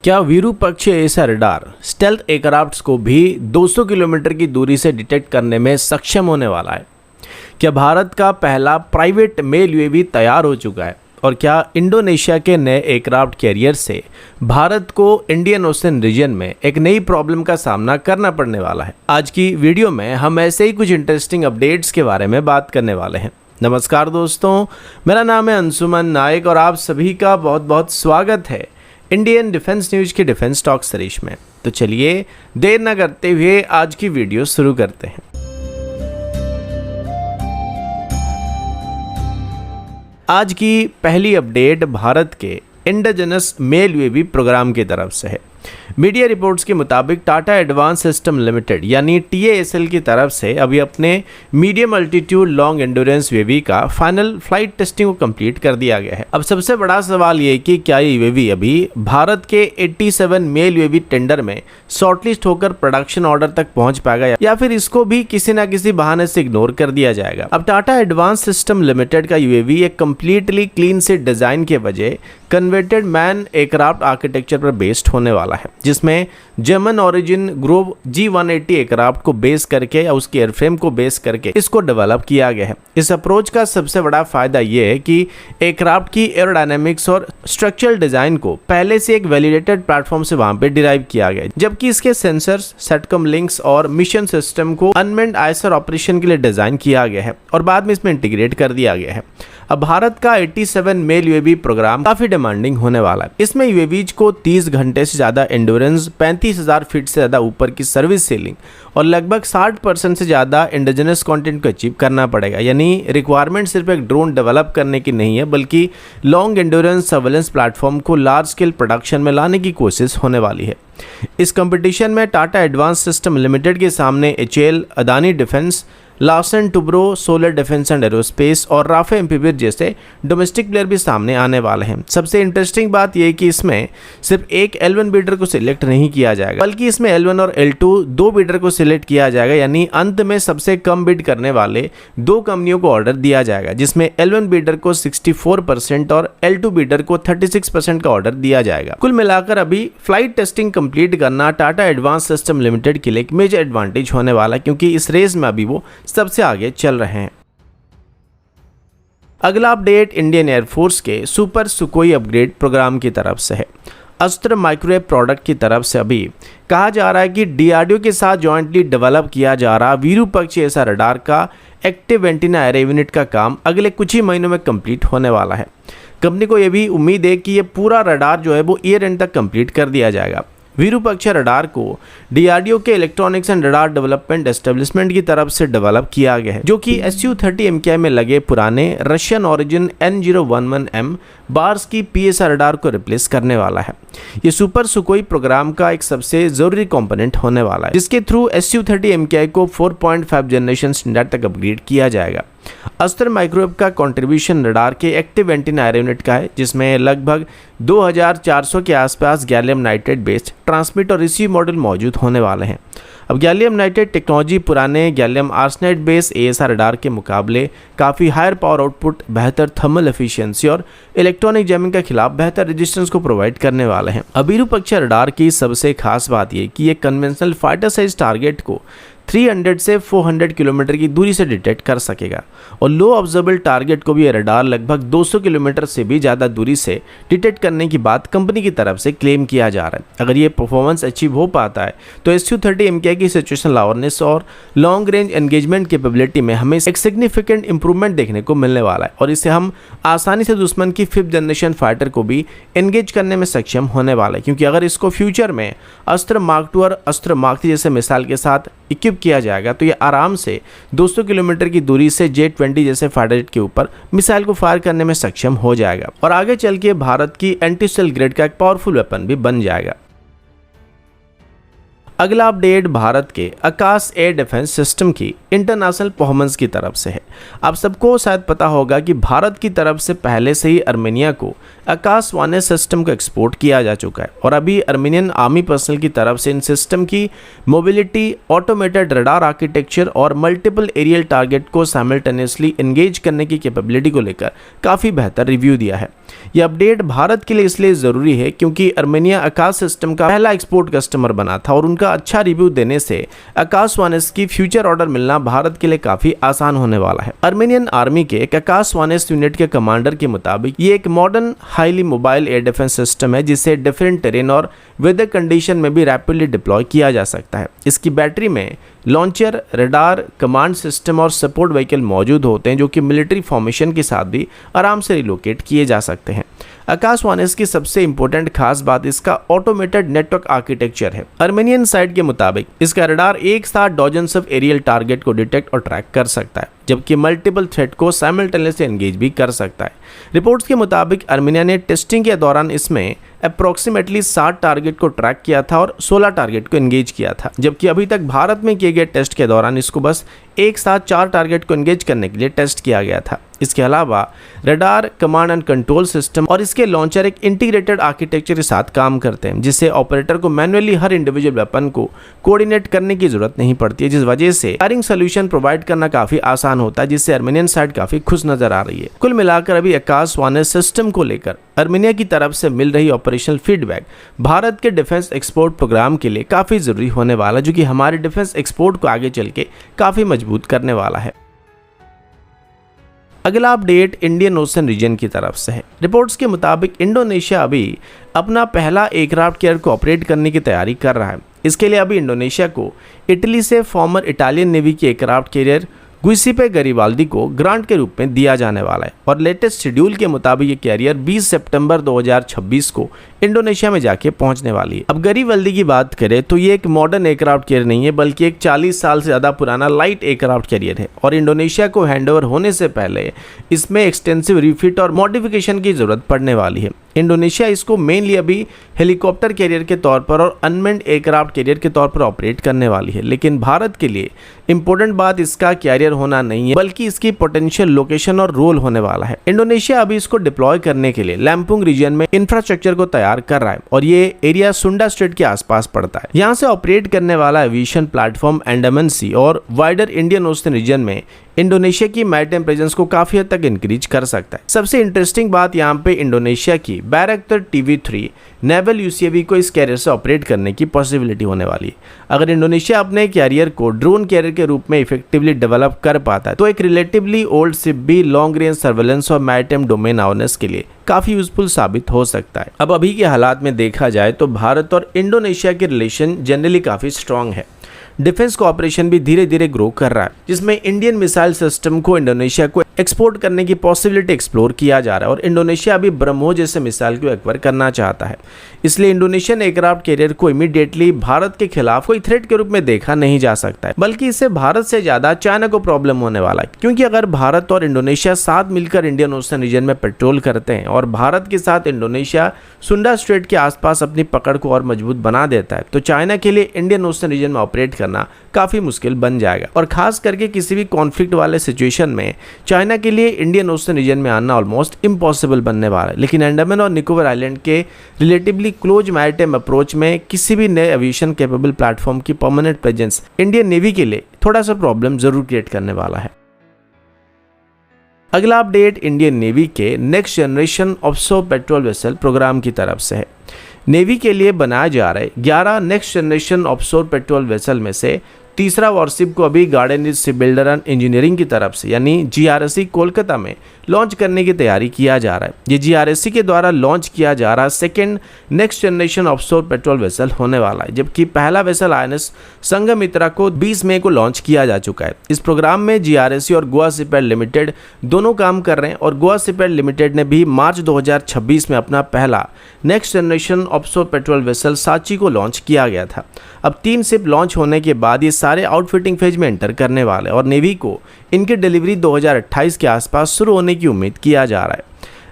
क्या विरूपाक्ष ऐसा radar stealth aircrafts को भी 200 किलोमीटर की दूरी से डिटेक्ट करने में सक्षम होने वाला है? क्या भारत का पहला प्राइवेट मेल यूएवी तैयार हो चुका है? और क्या इंडोनेशिया के नए एयरक्राफ्ट कैरियर से भारत को इंडियन ओशन रीजन में एक नई प्रॉब्लम का सामना करना पड़ने वाला है? आज की वीडियो में हम ऐसे ही कुछ इंटरेस्टिंग अपडेट्स के बारे में बात करने वाले हैं। नमस्कार दोस्तों, मेरा नाम है अंशुमन नायक और आप सभी का बहुत बहुत स्वागत है इंडियन डिफेंस न्यूज के डिफेंस टॉक सीरीज में। तो चलिए देर न करते हुए आज की वीडियो शुरू करते हैं। आज की पहली अपडेट भारत के इंडिजिनस मेल यूएवी प्रोग्राम की तरफ से है। मीडिया रिपोर्ट्स के मुताबिक टाटा एडवांस सिस्टम लिमिटेड यानी TASL की तरफ से अभी अपने medium altitude long endurance UAV का फाइनल फ्लाइट टेस्टिंग को कंप्लीट कर दिया गया है। अब सबसे बड़ा सवाल ये कि क्या ये यूएवी अभी भारत के 87 मेल यूएवी टेंडर में शॉर्टलिस्ट होकर प्रोडक्शन ऑर्डर तक पहुंच पाएगा या फिर इसको भी किसी न किसी बहाने से इग्नोर कर दिया जाएगा। अब टाटा एडवांस सिस्टम लिमिटेड का यूएवी एक कंप्लीटली क्लीन से डिजाइन के वजह कन्वर्टेड मैन एयरक्राफ्ट आर्किटेक्चर पर बेस्ड होने वाला है, जिसमें German origin Grove G180 aircraft को बेस करके या उसके एयरफ्रेम को बेस करके इसको डेवलप किया गया है। इस अप्रोच का सबसे बड़ा फायदा यह है कि एयरक्राफ्ट की एरोडायनेमिक्स और स्ट्रक्चरल डिजाइन को पहले से एक वैलिडेटेड प्लेटफॉर्म से वहां पे डिराइव किया गया है, जबकि इसके सेंसर्स, सेटकॉम लिंक्स और मिशन सिस्टम को अनमेन्ड आईएसआर ऑपरेशन के लिए डिजाइन किया गया है और बाद में इसमें इंटीग्रेट कर दिया गया है। अब भारत का 87 मेल यूएवी प्रोग्राम काफी डिमांडिंग होने वाला है। इसमें यूएवीज को 30 घंटे से ज्यादा एंड्योरेंस, 35,000 फीट से ज्यादा ऊपर की सर्विस सीलिंग और लगभग 60% से ज्यादा इंडिजिनस कंटेंट को अचीव करना पड़ेगा। यानी रिक्वायरमेंट सिर्फ एक ड्रोन डेवलप करने की नहीं है, बल्कि लॉन्ग एंड्योरेंस सर्वेलेंस प्लेटफॉर्म को लार्ज स्केल प्रोडक्शन में लाने की कोशिश होने वाली है। इस कंपटीशन में टाटा एडवांस सिस्टम लिमिटेड के सामने HAL, Adani defence, Larsen Toubro, solar defence and aerospace और राफे एम्फीबियर जैसे डोमेस्टिक प्लेयर भी सामने आने वाले हैं। सबसे इंटरेस्टिंग बात यह है कि इसमें सिर्फ एक L1 बिडर को सिलेक्ट नहीं किया जाएगा, बल्कि इसमें L1 और L2 दो बिडर को सिलेक्ट किया जाएगा। यानी अंत में सबसे कम बिड करने वाले दो कंपनियों को ऑर्डर दिया जाएगा, जिसमें L1 बिडर को 64% और L2 बिडर को 36% का ऑर्डर दिया जाएगा। कुल मिलाकर अभी फ्लाइट टेस्टिंग कंप्लीट करना टाटा एडवांस सिस्टम लिमिटेड के लिए एक मेजर एडवांटेज होने वाला है, क्योंकि इस रेस में अभी वो सबसे आगे चल रहे हैं। अगला अपडेट इंडियन एयरफोर्स के सुपर सुकोई अपग्रेड प्रोग्राम की तरफ से है। अस्त्र माइक्रोवेव प्रोडक्ट की तरफ से अभी कहा जा रहा है कि DRDO के साथ जॉइंटली डेवलप किया जा रहा विरूपाक्ष ऐसा रडार का एक्टिव एंटीना एरे यूनिट का काम अगले कुछ ही महीनों में कंप्लीट होने वाला है। कंपनी को यह भी उम्मीद है कि यह पूरा रडार जो है वो ईयर एंड तक कंप्लीट कर दिया जाएगा। विरूपाक्ष रडार को DRDO के electronics and radar development establishment की तरफ से डेवलप किया गया है, जो कि Su-30 MKI में लगे पुराने रशियन ओरिजिन N011M बार्स की PSR रडार को रिप्लेस करने वाला है। ये सुपर सुकोई प्रोग्राम का एक सबसे जरूरी कंपोनेंट होने वाला है, जिसके थ्रू Su-30 MKI को 4.5 जनरेशन स्टैंडर्ड तक अपग्रेड किया जाएगा। अस्त्र माइक्रोवेव का कंट्रीब्यूशन रडार के एक्टिव एंटीना एरे यूनिट का है, जिसमें लगभग 2400 के आसपास गैलियम नाइट्रेट बेस्ड ट्रांसमिट और रिसीव मॉडल मौजूद होने वाले हैं। अब गैलियम नाइट्रेट टेक्नोलॉजी पुराने gallium arsenide based ASR radar के मुकाबले काफ़ी हायर पावर आउटपुट, बेहतर थर्मल एफिशिएंसी और इलेक्ट्रॉनिक जैमिंग के खिलाफ बेहतर रेजिस्टेंस को प्रोवाइड करने वाले हैं। अब विरूपाक्ष रडार की सबसे खास बात यह कि ये कन्वेंशनल फाइटर साइज टारगेट को 300 से 400 किलोमीटर की दूरी से डिटेक्ट कर सकेगा और लो ऑब्जर्वेबल टारगेट को भी यह रडार लगभग 200 किलोमीटर से भी ज़्यादा दूरी से डिटेक्ट करने की बात कंपनी की तरफ से क्लेम किया जा रहा है। अगर ये परफॉर्मेंस अचीव हो पाता है तो Su-30 MKI की सिचुएशनल अवेयरनेस और लॉन्ग रेंज एंगेजमेंट कैपेबिलिटी में हमें एक सिग्निफिकेंट इंप्रूवमेंट देखने को मिलने वाला है और इससे हम आसानी से दुश्मन की 5th जनरेशन फाइटर को भी एंगेज करने में सक्षम होने वाला है, क्योंकि अगर इसको फ्यूचर में अस्त्र मार्क 2 और अस्त्र मार्क 3 जैसे मिसाइल के साथ इक्विप किया जाएगा तो ये आराम से 200 किलोमीटर की दूरी से J-20 जैसे फाइटर जेट के ऊपर मिसाइल को फायर करने में सक्षम हो जाएगा और आगे चल के भारत की एंटी-सेल ग्रेड का एक पावरफुल वेपन भी बन जाएगा। अगला अपडेट भारत के आकाश एयर डिफेंस सिस्टम की इंटरनेशनल परफॉर्मेंस की तरफ से है। आप सबको शायद पता होगा कि भारत की तरफ से पहले से ही आर्मेनिया को आकाश वाने सिस्टम को एक्सपोर्ट किया जा चुका है और अभी अर्मेनियन आर्मी पर्सनल की तरफ से इन सिस्टम की मोबिलिटी, ऑटोमेटेड रडार आर्किटेक्चर और मल्टीपल एरियल टारगेट को साइमल्टेनियसली एंगेज करने की कैपेबिलिटी को लेकर काफ़ी बेहतर रिव्यू दिया है। यह अपडेट भारत के लिए इसलिए ज़रूरी है क्योंकि अर्मेनिया आकाश सिस्टम का पहला एक्सपोर्ट कस्टमर बना था और उनका अच्छा रिव्यू देने से आकाश वानेस की फ्यूचर ऑर्डर मिलना भारत के लिए काफ़ी आसान होने वाला है। अर्मेनियन आर्मी के एक आकाश वानेस यूनिट के कमांडर के मुताबिक ये एक modern highly mobile air defence system है जिसे डिफरेंट टेरेन और वेदर कंडीशन में भी रैपिडली डिप्लॉय किया जा सकता है। इसकी बैटरी में लॉन्चर, रडार, कमांड सिस्टम और सपोर्ट व्हीकल मौजूद होते हैं जो कि मिलिट्री फॉर्मेशन के साथ भी आराम से रिलोकेट किए जा सकते हैं। आकाश वानेस की सबसे इंपॉर्टेंट खास बात इसका ऑटोमेटेड नेटवर्क आर्किटेक्चर है। अर्मेनियन साइड के मुताबिक इसका रडार एक साथ डॉजन्स ऑफ एरियल टारगेट को डिटेक्ट और ट्रैक कर सकता है, जबकि मल्टीपल थ्रेट को साइमल्टेनियसली एंगेज भी कर सकता है। रिपोर्ट्स के मुताबिक अर्मेनिया ने टेस्टिंग के दौरान इसमें अप्रॉक्सीमेटली 60 टारगेट को ट्रैक किया था और 16 टारगेट को एंगेज किया था, जबकि अभी तक भारत में किए गए टेस्ट के दौरान इसको बस एक साथ 4 टारगेट को एंगेज करने के लिए टेस्ट किया गया था। इसके अलावा radar, command and control system और इसके लॉन्चर एक इंटीग्रेटेड आर्किटेक्चर के साथ काम करते हैं, जिससे ऑपरेटर को मैन्युअली हर इंडिविजुअल वेपन को कोऑर्डिनेट करने की जरूरत नहीं पड़ती है, जिस वजह से फायरिंग सोल्यूशन प्रोवाइड करना काफी आसान होता है, जिससे अर्मेनियन साइड काफी खुश नजर आ रही है। कुल मिलाकर अभी आकाश वानेस सिस्टम को लेकर अर्मेनिया की तरफ से मिल रही ऑपरेशनल फीडबैक भारत के डिफेंस एक्सपोर्ट प्रोग्राम के लिए काफी जरूरी होने वाला, जो कि हमारे डिफेंस एक्सपोर्ट को आगे चल के काफी मजबूत करने वाला है। अगला अपडेट इंडियन ओशन रीजन की तरफ से है। रिपोर्ट्स के मुताबिक इंडोनेशिया अभी अपना पहला एयरक्राफ्ट कैरियर को ऑपरेट करने की तैयारी कर रहा है। इसके लिए अभी इंडोनेशिया को इटली से फॉर्मर इटालियन नेवी की एयरक्राफ्ट कैरियर गुइसेपे गरिबाल्दी को ग्रांट के रूप में दिया जाने वाला है और लेटेस्ट शेड्यूल के मुताबिक ये कैरियर 20 सितंबर 2026 को इंडोनेशिया में जाके पहुंचने वाली है। अब गरिबाल्दी की बात करें तो ये एक मॉडर्न एयरक्राफ्ट कैरियर नहीं है, बल्कि एक 40 साल से ज़्यादा पुराना लाइट एयरक्राफ्ट कैरियर है और इंडोनेशिया को हैंडओवर होने से पहले इसमें एक्सटेंसिव रिफिट और मॉडिफिकेशन की जरूरत पड़ने वाली है। इंडोनेशिया इसको मेनली अभी हेलीकॉप्टर कैरियर के तौर पर और अनमेन्ड एयरक्राफ्ट कैरियर के तौर पर ऑपरेट करने वाली है, लेकिन भारत के लिए इंपॉर्टेंट बात इसका कैरियर होना नहीं है, बल्कि इसकी पोटेंशियल लोकेशन और रोल होने वाला है। इंडोनेशिया अभी इसको डिप्लॉय करने के लिए लैम्पुंग रीजन में इंफ्रास्ट्रक्चर को तैयार कर रहा है और ये एरिया सुंडा स्ट्रेट के आसपास पड़ता है। यहाँ से ऑपरेट करने वाला एविएशन प्लेटफॉर्म अंडमान सी और वाइडर इंडियन ओशन रीजन में इंडोनेशिया की मैरीटाइम प्रेजेंस को काफी हद तक इंक्रीज कर सकता है। सबसे इंटरेस्टिंग बात यहाँ पे इंडोनेशिया की बैरक्टर TB3 नेवल UCAV को इस कैरियर से ऑपरेट करने की पॉसिबिलिटी होने वाली है। अगर इंडोनेशिया अपने कैरियर को ड्रोन कैरियर के रूप में इफेक्टिवली डेवलप कर पाता है तो एक रिलेटिवली ओल्ड शिप भी लॉन्ग रेंज सर्वेलेंस और मैरीटाइम डोमेन अवेयरनेस के लिए काफी यूजफुल साबित हो सकता है। अब अभी के हालात में देखा जाए तो भारत और इंडोनेशिया के रिलेशन जनरली काफी स्ट्रांग है। डिफेंस कोऑपरेशन भी धीरे धीरे ग्रो कर रहा है, जिसमें इंडियन मिसाइल सिस्टम को इंडोनेशिया को एक्सपोर्ट करने की पॉसिबिलिटी एक्सप्लोर किया जा रहा है और इंडोनेशिया अभी ब्रह्मोस जैसे मिसाइल को एक्वायर करना चाहता है। इसलिए इंडोनेशियन एयरक्राफ्ट कैरियर को इमीडिएटली भारत के खिलाफ कोई थ्रेट के रूप में देखा नहीं जा सकता है, बल्कि इससे भारत से ज्यादा चाइना को प्रॉब्लम होने वाला है, क्योंकि अगर भारत और इंडोनेशिया साथ मिलकर इंडियन ओशन रीजन में पेट्रोल करते हैं और भारत के साथ इंडोनेशिया सुंडा स्ट्रेट के आसपास अपनी पकड़ को और मजबूत बना देता है तो चाइना के लिए इंडियन ओशन रीजन में ऑपरेट करना काफी मुश्किल बन जाएगा और खास करके किसी भी कॉन्फ्लिक्ट वाले सिचुएशन में चाइना के लिए इंडियन ओशन रीजन में आना ऑलमोस्ट इम्पॉसिबल बनने वाला है। लेकिन अंडमान और निकोबार आइलैंड के रिलेटिवली क्लोज मैरीटाइम अप्रोच में किसी भी नए एविएशन कैपेबल प्लेटफॉर्म की परमानेंट प्रेजेंस इंडियन नेवी के लिए थोड़ा सा प्रॉब्लम जरूर क्रिएट करने वाला है। अगला अपडेट इंडियन नेवी के next generation offshore patrol vessel program की तरफ से है। नेवी के लिए बनाए जा रहे 11 next generation offshore patrol vessel में से तीसरा वॉरशिप को अभी garden ship builder and engineering की तरफ से यानी GRSC कोलकाता में लॉन्च करने की तैयारी किया जा रहा है। ये GRSC के द्वारा लॉन्च किया जा रहा second next generation offshore patrol vessel होने वाला है, जबकि पहला वेसल INS संघमित्रा को 20 मई को लॉन्च किया जा चुका है। इस प्रोग्राम में GRSC और गोवा शिपयार्ड लिमिटेड दोनों काम कर रहे हैं और गोवा शिपयार्ड लिमिटेड ने भी मार्च 2026 में अपना पहला next generation offshore patrol vessel साची को लॉन्च किया गया था। अब 3 शिप लॉन्च होने के बाद ये सारे आउटफिटिंग फेज में एंटर करने वाले और नेवी को इनकी डिलीवरी 2028 के आसपास शुरू होने की उम्मीद किया जा रहा है।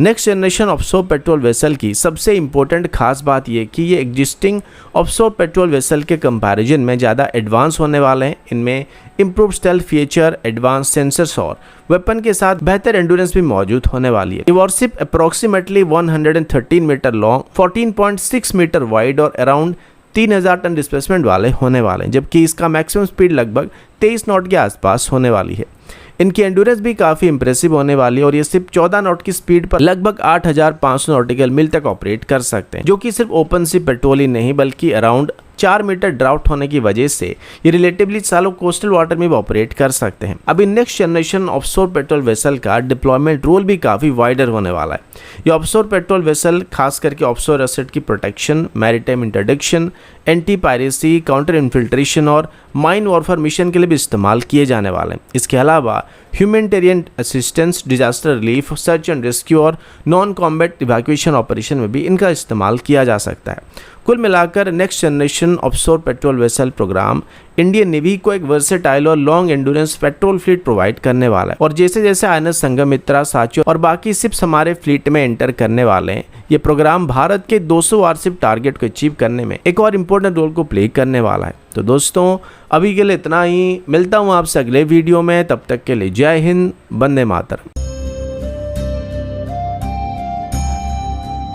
Next generation offshore patrol vessel की सबसे इंपॉर्टेंट खास बात यह कि ये एग्जिस्टिंग ऑफशोर पेट्रोल वेसल के कंपैरिजन में ज़्यादा एडवांस होने वाले हैं। इनमें improve stealth feature, advance sensors और वेपन के साथ बेहतर एंडुरेंस भी मौजूद होने वाली है। ये warship approximately 113 meter long, 14.6 meter wide और अराउंड 3000 टन डिस्प्लेसमेंट वाले होने वाले हैं, जबकि इसका मैक्सिमम स्पीड लगभग 23 नॉट के आसपास होने वाली है। इनकी एंडुरेंस भी काफ़ी इंप्रेसिव होने वाली है और ये सिर्फ 14 नॉट की स्पीड पर लगभग 8500 नॉटिकल मील तक ऑपरेट कर सकते हैं, जो कि सिर्फ ओपन सी पेट्रोल ही नहीं बल्कि अराउंड 4 मीटर ड्राउट होने की वजह से ये रिलेटिवली सालों कोस्टल वाटर में भी ऑपरेट कर सकते हैं। अभी next generation offshore patrol vessel का डिप्लॉयमेंट रोल भी काफ़ी वाइडर होने वाला है। ये ऑफशोर पेट्रोल वेसल खास करके ऑफशोर एसेट की protection, maritime interdiction, anti piracy, counter infiltration और माइन वॉरफेयर मिशन के लिए भी इस्तेमाल किए जाने वाले हैं। इसके अलावा humanitarian assistance, disaster relief, search and rescue और नॉन कॉम्बैट इवैक्यूएशन ऑपरेशन में भी इनका इस्तेमाल किया जा सकता है। कुल मिलाकर next generation offshore patrol vessel program Indian navy को एक वर्सेटाइल और long endurance patrol fleet provide करने वाला है। और जैसे जैसे INS संघमित्रा, साचियो और बाकी शिप्स हमारे फ्लीट में एंटर करने वाले हैं, ये प्रोग्राम भारत के 200 वारशिप टारगेट को अचीव करने में एक और इम्पोर्टेंट रोल को प्ले करने वाला है। तो दोस्तों अभी के लिए इतना ही, मिलता हूँ आपसे अगले वीडियो में, तब तक के लिए जय हिंद, वंदे मातरम।